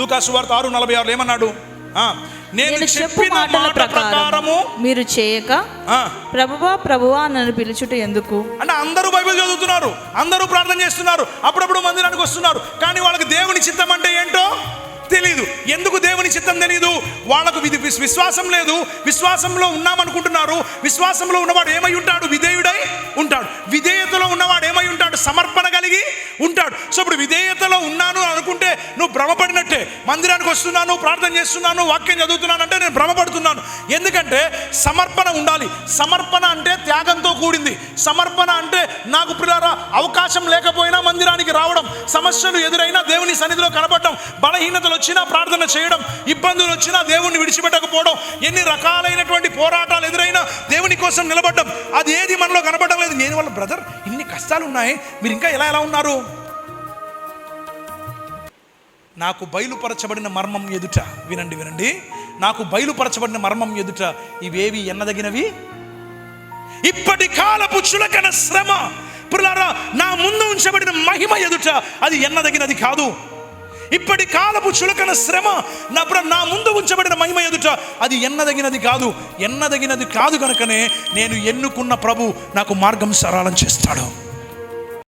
లూకా సువార్త 6:46 ఏమన్నాడు? నేను చెప్పు మాటల ప్రకారము మీరు చేయక ప్రభువా ప్రభువా నన్ను పిలుచుట ఎందుకు? అంటే అందరూ బైబిల్ చదువుతున్నారు, అందరూ ప్రార్థన చేస్తున్నారు, అప్పుడప్పుడు మందిరానికి వస్తున్నారు, కానీ వాళ్ళకి దేవుని చిత్తం అంటే ఏంటో తెలీదు. ఎందుకు దేవుని చిత్తం తెలీదు? వాళ్ళకు విశ్వాసం లేదు. విశ్వాసంలో ఉన్నామనుకుంటున్నారు. విశ్వాసంలో ఉన్నవాడు ఏమై ఉంటాడు? విధేయుడై ఉంటాడు. విధేయతలో ఉన్నవాడు ఏమై ఉంటాడు? సమర్పణ కలిగి ఉంటాడు. సో ఇప్పుడు విధేయతలో ఉన్నాను అనుకుంటే నువ్వు భ్రమపడినట్టే. మందిరానికి వస్తున్నాను, ప్రార్థన చేస్తున్నాను, వాక్యం చదువుతున్నాను అంటే నేను భ్రమపడుతున్నాను. ఎందుకంటే సమర్పణ ఉండాలి. సమర్పణ అంటే త్యాగంతో కూడింది. సమర్పణ అంటే నాకు పిల్లరా అవకాశం లేకపోయినా మందిరానికి రావడం, సమస్యలు ఎదురైనా దేవుని సన్నిధిలో కనబడడం, బలహీనతలు వచ్చినా ప్రార్థన చేయడం, ఇబ్బందులు వచ్చినా దేవుణ్ణి విడిచిపెట్టకపోవడం, ఎన్ని రకాలైనటువంటి పోరాటాలు ఎదురైనా దేవుని కోసం నిలబడ్డం, అది ఏది మనలో కనబడడం లేదు. నేను వాళ్ళ బ్రదర్ ఇన్ని కష్టాలు ఉన్నాయి, మీరు ఇంకా ఎలా ఉన్నారు? నాకు బయలుపరచబడిన మర్మం ఎదుట, వినండి, నాకు బయలుపరచబడిన మర్మం ఎదుట ఇవేవి ఎన్నదగినవి? ఇప్పటి కాలపు చులకన శ్రమ ప్రియులారా, నా ముందు ఉంచబడిన మహిమ ఎదుట అది ఎన్నదగినది కాదు. ఇప్పటి కాలపు చులకన శ్రమ నా ముందు ఉంచబడిన మహిమ ఎదుట అది ఎన్నదగినది కాదు కనుకనే నేను ఎన్నుకున్న ప్రభు నాకు మార్గం సరళం చేస్తాడు.